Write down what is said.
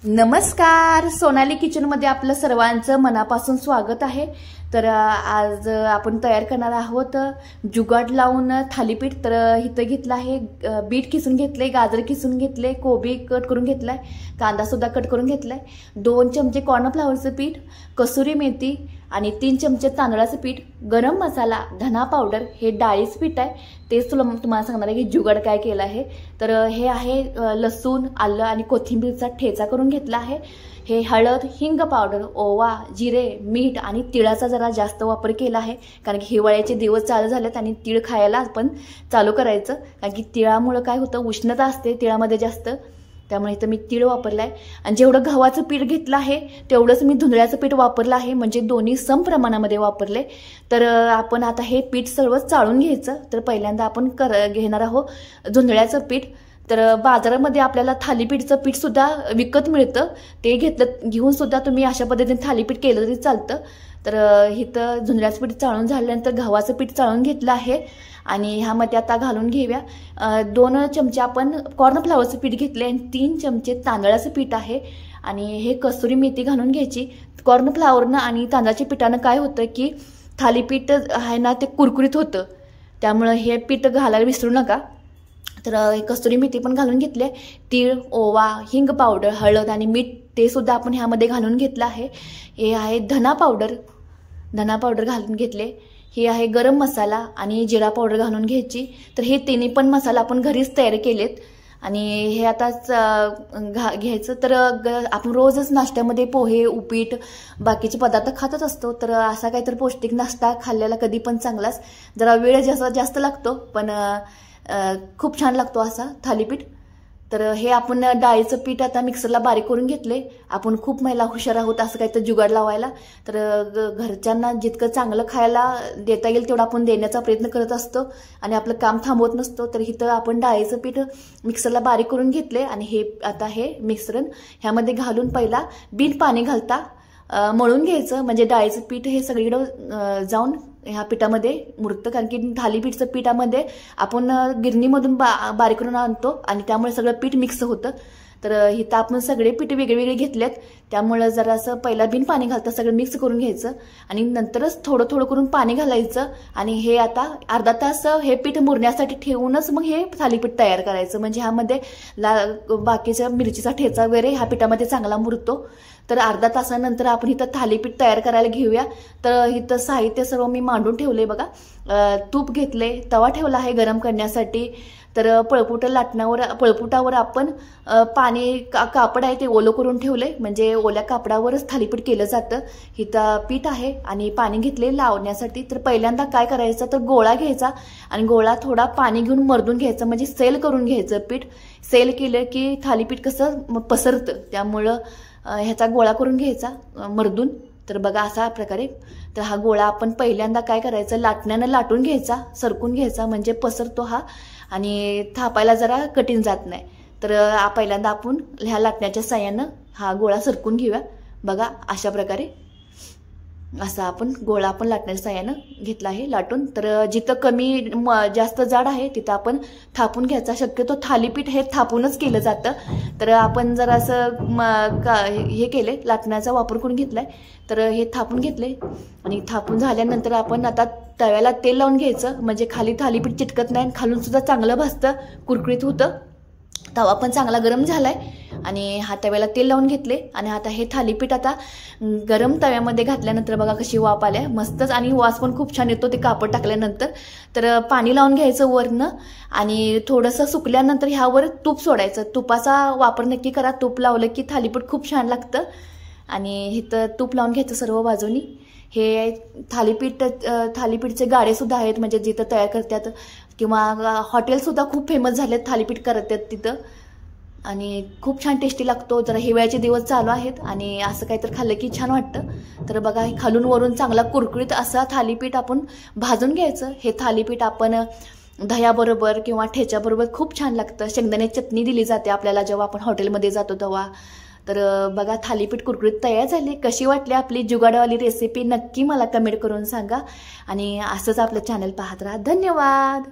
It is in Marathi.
नमस्कार, सोनाली किचनमध्ये आपलं सर्वांचं मनापासून स्वागत आहे। तर आज आपण तयार करणार आहोत जुगाड लावून थालीपीठ। तर इथं घेतलं आहे बीट किसून घेतले, गाजर किसून घेतले, कोबी कट करून घेतलाय, कांदा सुद्धा कट करून घेतलाय, 2 चमचे कॉर्नफ्लॉवरचं पीठ, कसुरी मेथी आणि 3 चमचे तांदळाचं पीठ, गरम मसाला, धना पावडर, हे डाळीचं पीठ आहे। तेच तुम्हाला सांगणार आहे की जुगाड काय केलं आहे। तर हे आहे लसूण, आलं आणि कोथिंबीरचा ठेचा करून घेतला आहे। हे हळद, हिंग पावडर, ओवा, जिरे, मीठ आणि तिळाचा जरा जास्त वापर केला आहे, कारण की हिवाळ्याचे दिवस चालू झालेत आणि तीळ खायला आपण चालू करायचं, कारण की तिळामुळे काय होतं, उष्णता असते तिळामध्ये जास्त, त्यामुळे इथं मी तीळ वापरलाय। आणि जेवढं गव्हाचं पीठ घेतलं आहे तेवढंच मी धुंदळ्याचं पीठ वापरलं आहे, म्हणजे दोन्ही सम प्रमाणामध्ये वापरले। तर आपण आता हे पीठ सर्व चाळून घ्यायचं। तर पहिल्यांदा आपण घेणार आहोत धुंदळ्याचं पीठ। तर बाजारामध्ये आपल्याला थालीपीठचं पीठ सुद्धा विकत मिळतं, ते घेऊन सुद्धा तुम्ही अशा पद्धतीने थालीपीठ केलं तरी चालतं। तर इथं धुंदळ्याचं पीठ चाळून झाल्यानंतर गव्हाचं पीठ चाळून घेतलं आहे आणि ह्यामध्ये आता घालून घेऊया 2 चमचे आपण कॉर्नफ्लॉवरचं पीठ घेतले आणि 3 चमचे तांदळाचं पीठ आहे आणि हे कसुरी मेथी घालून घ्यायची। कॉर्नफ्लॉवरनं आणि तांदळाच्या पिठानं काय होतं की थालीपीठ आहे ना ते कुरकुरीत होतं, त्यामुळे हे पीठ घालायला विसरू नका। तर कसुरी मेथी पण घालून घेतले, तीळ, ओवा, हिंग पावडर, हळद आणि मीठ ते सुद्धा आपण ह्यामध्ये घालून घेतलं आहे। हे आहे धना पावडर घालून घेतले, हे आहे गरम मसाला आणि जिरा पावडर घालून घ्यायची। तर हे तिन्ही पण मसाला आपण घरीच तयार केलेत आणि हे आताच घ्यायचं। तर आपण रोजच नाश्त्यामध्ये पोहे, उपीट, बाकीचे पदार्थ खातच असतो, तर असा काहीतरी पौष्टिक नाश्ता खाल्लेला कधी पण चांगलाच। जरा वेळ जास्त लागतो पण खूप छान लागतो असा थालीपीठ। तर हे आपण डाळीचं पीठ आता मिक्सरला बारीक करून घेतले। आपण खूप महिला हुशार आहोत असं काही तर जुगाड लावायला, तर घरच्यांना जितकं चांगलं खायला देता येईल तेवढं आपण देण्याचा प्रयत्न करत असतो आणि आपलं काम थांबवत नसतो। तर इथं आपण डाळीचं पीठ मिक्सरला बारीक करून घेतले आणि हे आता हे मिश्रण ह्यामध्ये घालून पहिला बिन पाणी घालता मळून घ्यायचं, म्हणजे डाळीचं पीठ हे सगळीकडे जाऊन ह्या पिठामध्ये मुरतं, कारण की थालीपीठचं पिठामध्ये आपण गिरणीमधून बारीक करून आणतो आणि त्यामुळे सगळं पीठ मिक्स होतं। तर इथं आपण सगळे पीठ वेगवेगळे घेतलेत, त्यामुळे जरासं पहिला बिन पाणी घालता सगळं मिक्स करून घ्यायचं आणि नंतरच थोडं करून पाणी घालायचं आणि हे आता अर्धा तास हे पीठ मुरण्यासाठी ठेवूनच मग हे थालीपीठ तयार करायचं, म्हणजे ह्यामध्ये बाकीच्या मिरचीचा ठेचा वगैरे ह्या पिठामध्ये चांगला मुरतो। तर अर्धा तासानंतर आपण इथं थालीपीठ तयार करायला घेऊया। तर इथं साहित्य सर्व मी मांडून ठेवले बघा। तूप घेतले, तवा ठेवला आहे गरम करण्यासाठी। तर पळपुटावर आपण पाणी कापड आहे ते ओलं करून ठेवले, म्हणजे ओल्या कापडावरच थालीपीठ केलं जातं। इथं पीठ आहे आणि पाणी घेतले लावण्यासाठी। तर पहिल्यांदा काय करायचं, तर गोळा घ्यायचा आणि गोळा थोडा पाणी घेऊन मर्दून घ्यायचं, म्हणजे सेल करून घ्यायचं पीठ। सेल केलं की थालीपीठ कसं पसरतं, त्यामुळं ह्याचा गोळा करून घ्यायचा मर्दून। तर बघा अशा प्रकारे। तर हा गोळा आपण पहिल्यांदा काय करायचं, लाटण्यानं लाटून घ्यायचा, सरकून घ्यायचा, म्हणजे पसरतो हा आणि थापायला जरा कठीण जात नाही। तर पहिल्यांदा आपण ह्या लाटण्याच्या साह्यानं हा गोळा सरकून घेऊया। बघा अशा प्रकारे असा आपण गोळा लाटण्याच्या साह्यानं घेतला आहे लाटून। तर जिथं कमी जास्त जाड आहे तिथं आपण थापून घ्यायचा, शक्यतो थालीपीठ हे थापूनच केलं जातं। तर आपण जरा असं हे केले, लाटण्याचा वापर करून घेतलाय। तर हे थापून घेतले आणि थापून झाल्यानंतर आपण आता तव्याला तेल लावून घ्यायचं, म्हणजे खाली थालीपीठ चिटकत नाही, खालून सुद्धा चांगलं भाजतं, कुरकुरीत होतं। तवा पण चांगला गरम झालाय आणि हा तव्याला तेल लावून घेतले आणि आता हे थालीपीठ आता गरम तव्यामध्ये घातल्यानंतर बघा कशी वाफ आल्या मस्तच, आणि वास पण खूप छान येतो ते कापड टाकल्यानंतर। तर पाणी लावून घ्यायचं वरनं आणि थोडंसं सुकल्यानंतर ह्यावर तूप सोडायचं। तुपाचा वापर नक्की करा, तूप लावलं की थालीपीठ खूप छान लागतं आणि इथं तूप लावून घ्यायचं सर्व बाजूनी। हे थालीपीठचे गाडे सुद्धा आहेत, म्हणजे जिथं तयार करतात, किंवा हॉटेल सुद्धा खूप फेमस झालेत थालीपीठ करतात तिथं, आणि खूप छान टेस्टी लागतो। जरा हिवाळ्याचे दिवस चालू आहेत आणि असं काहीतरी खाल्लं की छान वाटतं। तर बघा खालून वरून चांगला कुरकुरीत असा थालीपीठ आपण भाजून घ्यायचं। हे थालीपीठ आपण दह्याबरोबर किंवा ठेच्याबरोबर खूप छान लागतं। शेंगदाण्याची चटणी दिली जाते आपल्याला जेव्हा आपण हॉटेलमध्ये जातो तेव्हा। तर बघा थालीपीठ कुरकुरीत तयार झाली। कशी वाटली आपली जुगाडवाली रेसिपी नक्की मला कमेंट करून सांगा आणि असंच आपलं चॅनल पाहत राहा। धन्यवाद।